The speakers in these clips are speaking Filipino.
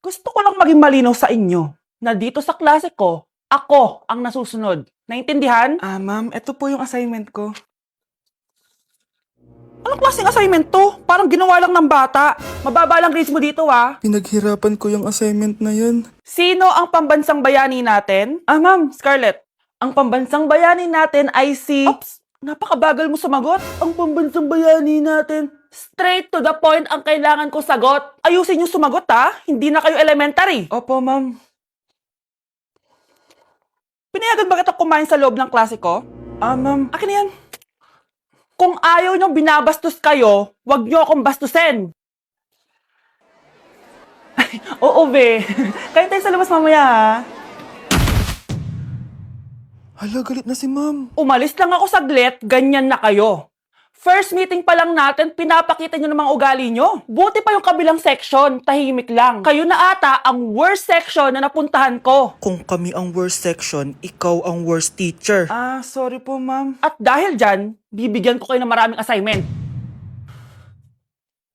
Gusto ko lang maging malinaw sa inyo na dito sa klase ko, ako ang nasusunod. Naintindihan? Ma'am, ito po yung assignment ko. Anong klaseng assignment to? Parang ginawa lang ng bata. Mababa lang grades mo dito, ha? Pinaghirapan ko yung assignment na yun. Sino ang pambansang bayani natin? Ma'am, Scarlett. Ang pambansang bayani natin ay si... Oops! Napakabagal mo sumagot. Ang pambansang bayani natin. Straight to the point ang kailangan ko sagot. Ayusin yung sumagot, ha? Hindi na kayo elementary. Opo, ma'am. Pinayagan ba kita kumain sa loob ng klase ko? Ma'am. Akin na yan. Kung ayaw niyong binabastos kayo, wag niyo akong bastusin. Ay, oo, be. Kain tayo sa labas mamaya, ha? Hala, galit na si ma'am. Umalis lang ako saglit, ganyan na kayo. First meeting pa lang natin, pinapakita nyo ng mga ugali nyo. Buti pa yung kabilang section, tahimik lang. Kayo na ata ang worst section na napuntahan ko. Kung kami ang worst section, ikaw ang worst teacher. Sorry po, ma'am. At dahil dyan, bibigyan ko kayo ng maraming assignment.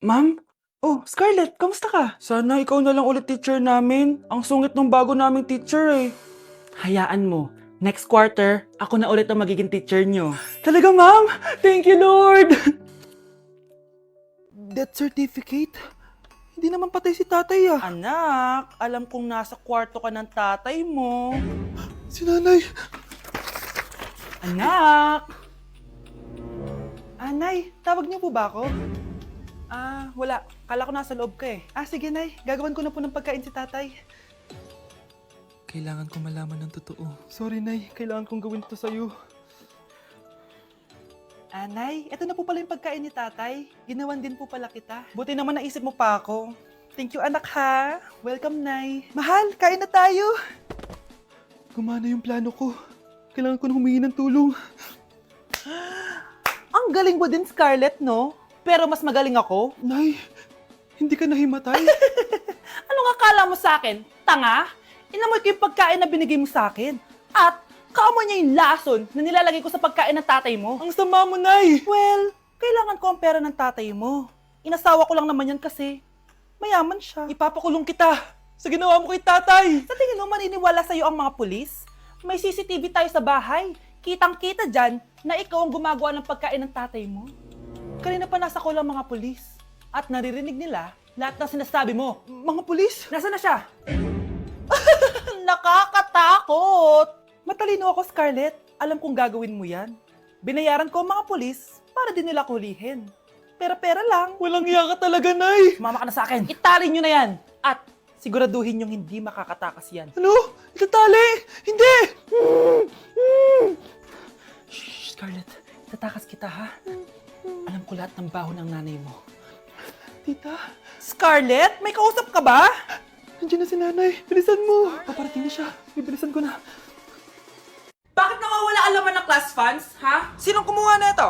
Ma'am? Oh, Scarlett, kamusta ka? Sana ikaw na lang ulit teacher namin. Ang sungit ng bago naming teacher eh. Hayaan mo, next quarter, ako na ulit ang magiging teacher nyo. Talaga, ma'am? Thank you, Lord! Death certificate? Hindi naman patay si tatay ah. Anak, alam kong nasa kwarto ka ng tatay mo. Si nanay. Anak! Nay, tawag niyo po ba ako? Wala. Kala ko nasa loob ka eh. Sige, nay. Gagawan ko na po ng pagkain si tatay. Kailangan ko malaman ng totoo. Sorry, nay. Kailangan kong gawin ito sa'yo. Nay, ito na po pala yung pagkain ni tatay. Ginawan din po pala kita. Buti naman naisip mo pa ako. Thank you, anak, ha. Welcome, nay. Mahal, kain na tayo. Gumana yung plano ko. Kailangan ko na humingi ng tulong. Ang galing mo din, Scarlett, no? Pero mas magaling ako. Nay, hindi ka nahimatay. Anong akala mo sa akin? Tanga? Inamoy ko yung pagkain na binigay mo sa akin. At kaamoy niya yung lason na nilalagay ko sa pagkain ng tatay mo. Ang sama mo, nay. Well, kailangan ko ang pera ng tatay mo. Inasawa ko lang naman yan kasi mayaman siya. Ipapakulong kita sa ginawa mo kay tatay. Sa tingin mo, maniniwala sa'yo ang mga pulis? May CCTV tayo sa bahay. Kitang-kita dyan na ikaw ang gumagawa ng pagkain ng tatay mo. Kanina pa nasa kulang mga pulis. At naririnig nila lahat ng sinasabi mo. Mga pulis? Nasaan na siya? Nakakatakot! Matalino ako, Scarlett. Alam kong gagawin mo yan. Binayaran ko ang mga pulis para din nila kulihin. Pera-pera lang. Walang iya ka talaga, nay. Sumama ka na sa akin. Itali nyo na yan. At siguraduhin nyong hindi makakatakas yan. Ano? Itatali? Hindi! Shh, Scarlett. Itatakas kita, ha? Alam ko lahat ng baho ng nanay mo. Tita, Scarlett, may kausap ka ba? nandiyan na si nanay. Bilisan mo. Paparating na siya. Bibilisan ko na. Bakit nawawala ang laman ng class funds, ha? Sinong kumuha na ito?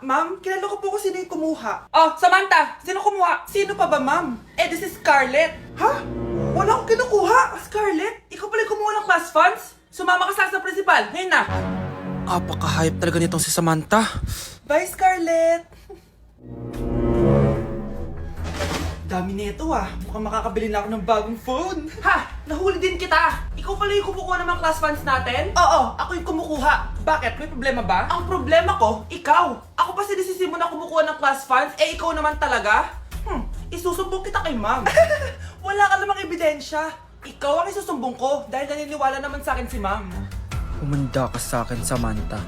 Ma'am, kilala ko po kung sino yung kumuha. Oh, Samantha, sino kumuha? Sino pa ba, ma'am? This is Scarlett. Ha? Wala akong kinukuha. Scarlett, ikaw pala yung kumuha ng class funds? Sumama ka sa principal, ngayon na. Apaka-hype talaga nitong si Samantha. Bye, Scarlett. Dami nito Mukhang makakabili na ako ng bagong phone. Ha! Nahuli din kita! Ikaw pala yung kumukuha ng mga class funds natin? Oo, ako yung kumukuha. Bakit? May problema ba? Ang problema ko, ikaw! Ako pa sinisisi mo na kumukuha ng class funds, ikaw naman talaga? Isusumbong kita kay ma'am. Wala ka namang ebidensya. Ikaw ang isusumbong ko dahil naniniwala naman sa akin si ma'am. Humanda ka sa akin, Samantha.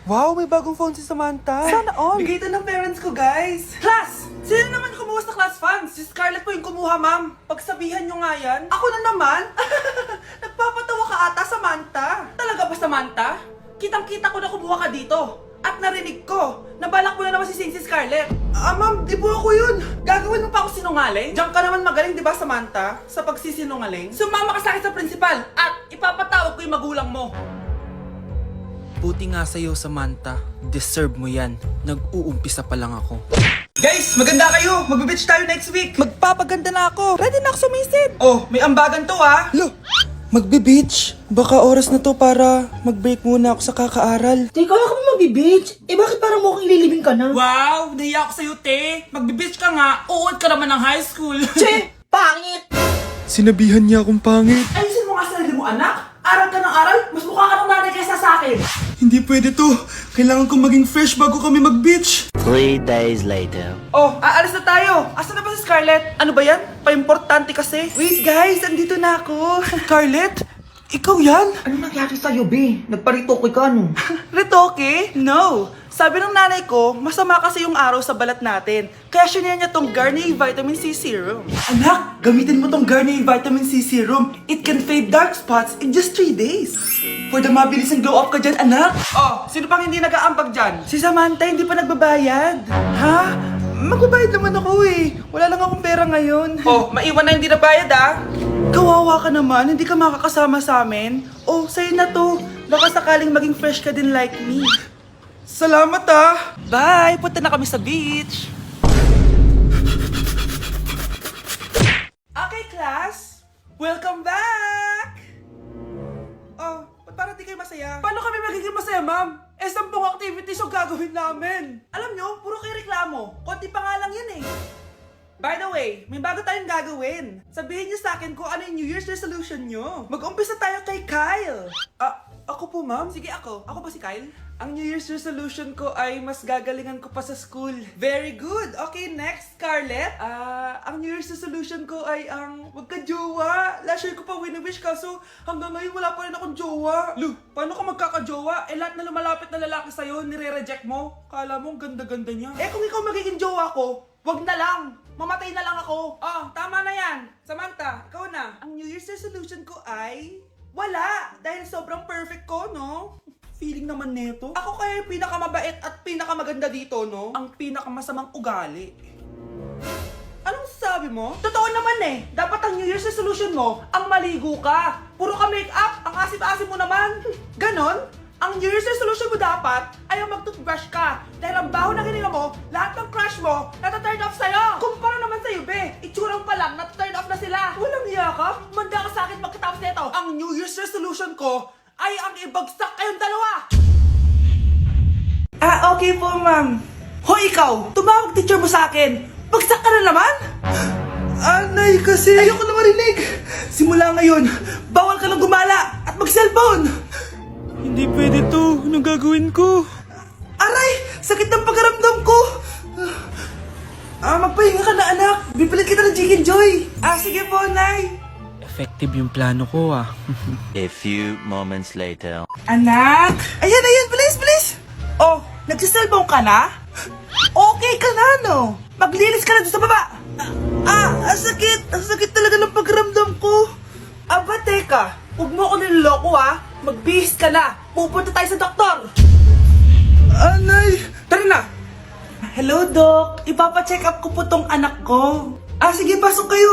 Wow, may bagong phone si Samantha. Sana all! Bigay ito ng parents ko, guys. Class! Sino naman kumuha sa class funds? Si Scarlett po yung kumuha, ma'am. Pagsabihan nyo nga yan. Ako na naman? Nagpapatawa ka ata, Samantha. Talaga ba, Samantha? Kitang-kita ko na kumuha ka dito. At narinig ko, nabalak mo na naman si Scarlett. Ma'am, di po ako yun. Gagawin mo pa ako sinungaling? Diyan ka naman magaling, di ba, Samantha? Sa pagsisinungaling. Sumama ka sa akin sa principal at ipapatawag ko yung magulang mo. Buti nga sa'yo, Samantha. Deserve mo yan. Nag-uumpisa pa lang ako. Guys, maganda kayo. Magbe-beach tayo next week. Magpapaganda na ako. Ready na ako sumisid. Oh, may ambagan to Lo, magbe-beach. Baka oras na to para mag-break muna ako sa kakaaral. Teka, wala ka ba magbe-beach? Bakit parang mukhang ililibing ka na? Wow, nahiya ako sa'yo, te. Magbe-beach ka nga. Uod ka naman ng high school. Che! Pangit! Sinabihan niya akong pangit. Ayusin mo nga sarili mo, anak. Aral ka ng aral, mas mukha ka ng nanay kaysa sa akin. Hindi pwede to. Kailangan kong maging fresh bago kami mag-beach. 3 days later. Oh, aalis na tayo. Asan na ba si Scarlett? Ano ba yan? Pa-importante kasi. Wait guys, andito na ako. Scarlett? Ikaw yan? Ano nangyari sa'yo, be? Nagparitoke ka, no? Retoke? No. Sabi ng nanay ko, masama kasi yung araw sa balat natin. Kaya sinaya niya tong Garnier Vitamin C Serum. Anak, gamitin mo tong Garnier Vitamin C Serum. It can fade dark spots in just 3 days. For the mabilis and glow up ka dyan, anak. Oh, sino pang hindi nag-aambag dyan? Si Samantha hindi pa nagbabayad. Ha? Magbabayad naman ako eh. Wala lang akong pera ngayon. Oh, maiwan na hindi nabayad ah. Kawawa ka naman, hindi ka makakasama sa amin. Oh, sa'yo na to. Baka sakaling maging fresh ka din like me. Salamat ah! Bye! Punta na kami sa beach! Okay, class! Welcome back! Oh, ba't parang di kayo masaya? Paano kami magiging masaya, ma'am? 10 activities yung gagawin namin! Alam nyo, puro kayo reklamo. Konti pa nga lang yan eh. By the way, may bago tayong gagawin. Sabihin niyo sa akin kung ano yung New Year's resolution nyo. Mag-umpisa tayo kay Kyle. Ako po, ma'am? Sige, ako. Ako ba si Kyle? Ang New Year's resolution ko ay mas gagalingan ko pa sa school. Very good. Okay, next, Scarlett. Ang New Year's resolution ko ay ang wag ka jowa. Last year ko pa wini-wish kaso hanggang ngayon wala pa rin akong jowa. Lu, paano ka magkakajowa? Eh lahat na lumalapit na lalaki sa'yo, nire-reject mo. Kala mo ang ganda-ganda niya. Eh kung ikaw magiging jowa ko, wag na lang. Mamatay na lang ako. Oh, tama na yan. Samantha, ikaw na. Ang New Year's resolution ko ay wala. Dahil sobrang perfect ko, no? Feeling naman neto. Ako kaya yung pinakamabait at pinakamaganda dito, no? Ang pinakamasamang ugali. Anong sabi mo? Totoo naman eh. Dapat ang New Year's resolution mo, ang maligo ka. Puro ka make-up, ang asim-asim mo naman. Ganon? Ang New Year's resolution mo dapat ay ang mag-toothbrush ka. Dahil ang baho na hininga mo, lahat ng crush mo, nata-turn off sa'yo. Kumpara naman sa'yo, be. Itsurang pa lang, nata-turn off na sila. Walang hiya ka? Manda ka sa akin pagkatapos nito. Ang New Year's resolution ko ay ang ibagsak kayong dalawa. Okay po, ma'am. Hoy, ikaw! Tumawag teacher mo sa akin. Bagsak ka na naman? Anay, kasi ayoko na marinig. Simula ngayon, bawal ka lang gumala at mag-cellphone. Hindi pwede to. Anong gagawin ko? Aray! Sakit ng pagkaramdam ko! Magpahinga ka na, anak. Bipilit kita ng Chicken Joy. Sige po, Nay. Effective yung plano ko ah. A few moments later. Anak! Ayan, bilis, bilis! Oh, nagsiselfone ka na? Okay ka na, no? Maglinis ka na doon sa baba. Ang sakit. Ang sakit talaga ng pagkaramdam ko. Aba, teka. Huwag mo ako niloloko, ha? Magbihis ka na. Pupunta tayo sa doktor. Anay! Tara na! Hello, Doc. Ipapa-check up ko po tong anak ko. Sige, pasok kayo.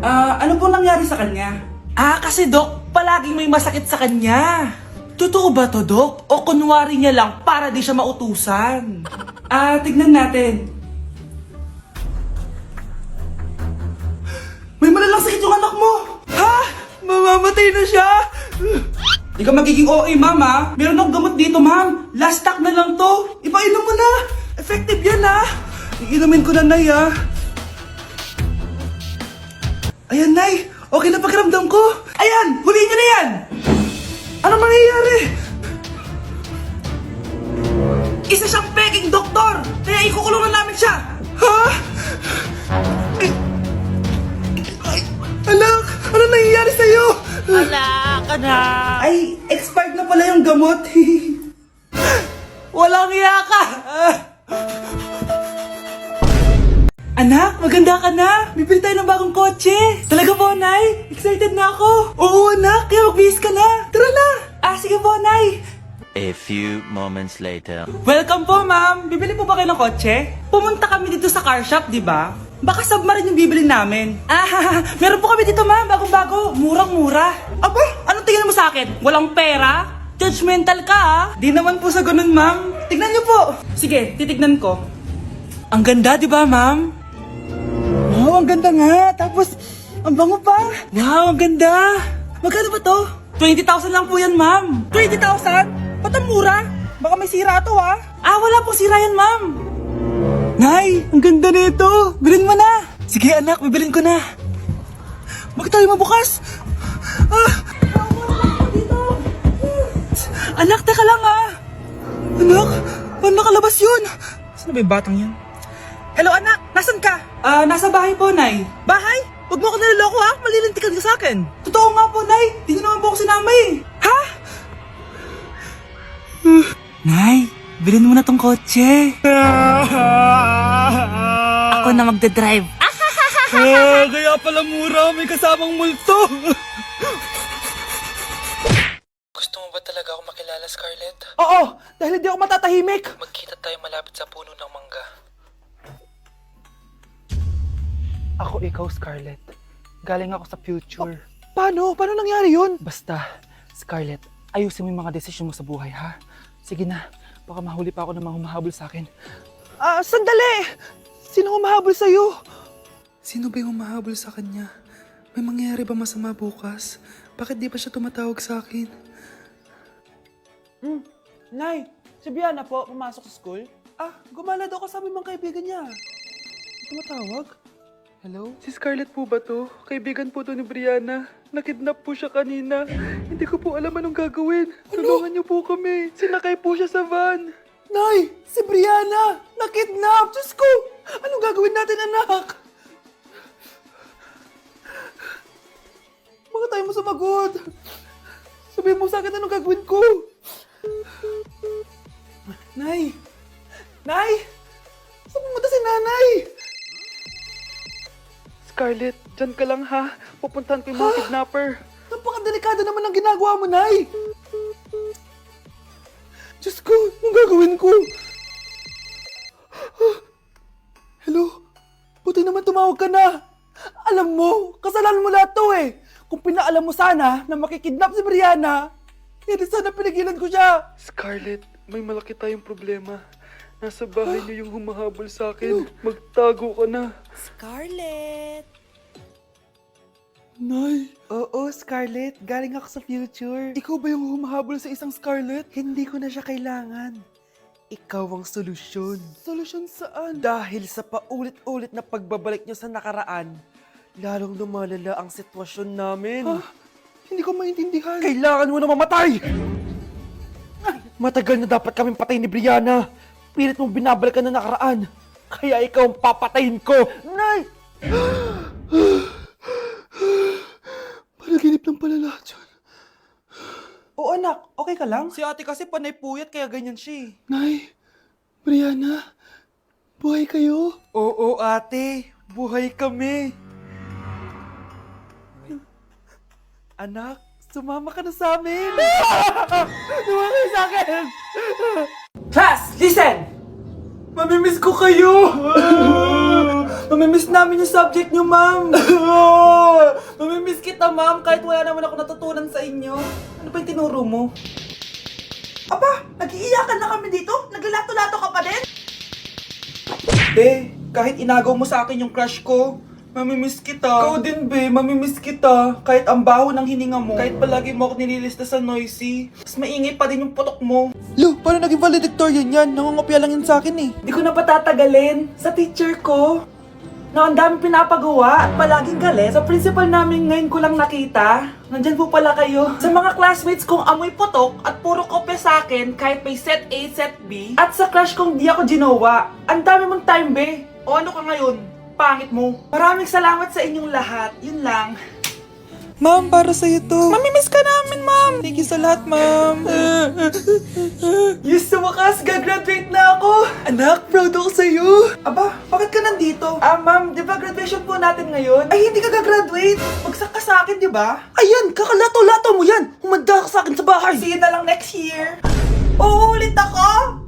Ano po nangyari sa kanya? Kasi Doc, palaging may masakit sa kanya. Totoo ba to, Doc? O kunwari niya lang para di siya mautusan? Tignan natin. May malalang sakit yung anak mo! Ha? Mamamatay na siya? Di ka magiging OA, mama. Meron akong gamot dito, ma'am. Last stock na lang to. Ipainom mo na. Effective yan, ha? Iinumin ko na, Nay, ha? Ayan, Nay. Okay na pakiramdam ko. Ayan! Huliin niyo na yan! Ano mangyayari? Isa siyang peking doktor! Kaya ikukulong na namin siya! Ha? Anak! Ano nangyayari sa'yo? Ay, expired na pala yung gamot. Walang hiya ka! Anak, maganda ka na. Bibili tayo ng bagong kotse. Talaga po, Nay? Excited na ako. Oo, anak. Kaya magbihis ka na. Tara na. Sige po, Nay. A few moments later. Welcome po, ma'am. Bibili po ba kayo ng kotse? Pumunta kami dito sa car shop, di ba? Baka submarine yung bibili namin. Meron po kami dito, ma'am. Bagong-bago. Murang-mura. Aba, anong tingin mo sa akin? Walang pera? Judgmental ka, ah. Di naman po sa ganun, ma'am. Tignan niyo po. Sige, titignan ko. Ang ganda, di ba, ma'am? Wow, ang ganda nga. Tapos, ang bango pa. Wow, ang ganda. Magkano ba to? 20,000 lang po yan, ma'am. 20,000? Ba't ang mura? Baka may sira to, ha? Wala pong sira yan, ma'am. Nay, ang ganda nito. Bilhin mo na. Sige, anak, bibilin ko na. Bakit tayo mabukas? Anak, teka lang ha! Anak, paano nakalabas yun? Saan ba yung batang yun? Hello anak, nasan ka? Nasa bahay po, Nay. Bahay? Huwag mo ako niloloko ha, malilintikan ka sa akin. Totoo nga po, Nay. Di niyo naman po ako sinama eh. Ha? Nay, bilhin mo na tong kotse. Ako na magdadrive. Kaya pala mura, may kasamang multo. Gusto mo ba talaga ako makilala, Scarlett? Oo, dahil hindi ako matatahimik. Magkita tayo malapit sa puno ng mangga. Ako ikaw, Scarlett. Galing ako sa future. Paano? Paano nangyari yun? Basta, Scarlett, ayusin mo yung mga desisyon mo sa buhay, ha? Sige na, baka mahuli pa ako ng mga humahabol sa akin. Sandali! Sino humahabol sa'yo? Sino ba yung humahabol sa kanya? May mangyayari ba masama bukas? Bakit di pa siya tumatawag sa akin? Nay, si Biana po, pumasok sa school? Gumala daw kasama yung mga kaibigan niya. Tumatawag? Hello? Si Scarlett po ba to? Kaibigan po to ni Brianna. Nakidnap po siya kanina. Hindi ko po alam anong gagawin. Tulungan niyo po kami. Sinakay po siya sa van. Nay! Si Brianna! Nakidnap! Diyos ko! Anong gagawin natin, anak? Bakit tayo mo sumagot? Sabihin mo sa akin anong gagawin ko. Nay! Nay! Saan pumunta si nanay? Scarlett, dyan ka lang ha. Pupuntahan ko yung mga kidnapper. Napakadelikado naman ang ginagawa mo, Nay. Diyos ko, anong gagawin ko? Hello? Buti naman tumawag ka na. Alam mo, kasalanan mo lahat to eh. Kung pinaalam mo sana na makikidnap si Brianna, hindi sana pinigilan ko siya. Scarlett, may malaki tayong problema. Nasa bahay niyo yung humahabol sa akin. Magtago ka na. Scarlett! Nay. Oo, Scarlett. Galing ako sa future. Ikaw ba yung humahabol sa isang Scarlett? Hindi ko na siya kailangan. Ikaw ang solusyon. Solusyon saan? Dahil sa paulit-ulit na pagbabalik niyo sa nakaraan, lalong lumalala ang sitwasyon namin. Hindi ko maintindihan. Kailangan mo na mamatay! Matagal na dapat kaming patayin ni Brianna. Pilit mong binabalikan na nakaraan. Kaya ikaw ang papatayin ko. Nay! Panaginip ng pala lahat yun. Oo anak, okay ka lang? Si ate kasi panay puyat kaya ganyan siya. Nay, Brianna, buhay kayo? Oo ate, buhay kami. Anak, sumama ka na sa amin. Sumama kayo sa akin. Class, listen! Mamimiss ko kayo! Mamimiss namin yung subject nyo, ma'am! Mamimiss kita, ma'am, kahit wala naman ako natutunan sa inyo. Ano ba yung tinuro mo? Aba, nag-iiyakan na kami dito? Naglalato-lato ka pa din? Be, kahit inagaw mo sa akin yung crush ko, mamimiss kita. Ikaw din, be. Mamimiss kita. Kahit ang baho ng hininga mo. Kahit palagi mo ako nililista sa noisy. Mas maingay pa din yung putok mo. Lu, paano naging valedictorian yan? Nangungopia lang yun sa akin eh. Di ko na patatagalin. Sa teacher ko, na ang dami pinapagawa at palaging galit. Sa principal namin ngayon ko lang nakita. Nandyan po pala kayo. Sa mga classmates kong amoy putok at puro kopya sa akin kahit may set A, set B. At sa crush kong di ako ginawa. Ang dami mong time, be. O ano ka ngayon? Pangit mo. Maraming salamat sa inyong lahat. Yun lang. Ma'am, para sa'yo to. Mamimiss ka namin, ma'am. Thank you sa lahat, ma'am. Yes, sa wakas, gagraduate na ako. Anak, proud ako sa'yo. Aba, bakit ka nandito? Ma'am, di ba graduation po natin ngayon? Ay, hindi ka gagraduate. Magsak ka sa akin, di ba? Ayan, kakalato-lato mo yan. Humanda ka sa akin sa bahay. See you na lang next year. Uulit ako?